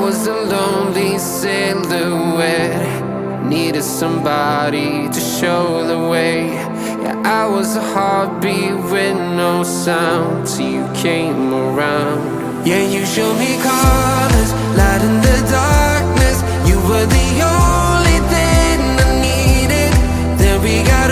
was a lonely silhouette, needed somebody to show the way. Yeah, I was a heartbeat with no sound till you came around. Yeah, you showed me colors, light in the darkness. You were the only thing I needed. Then we got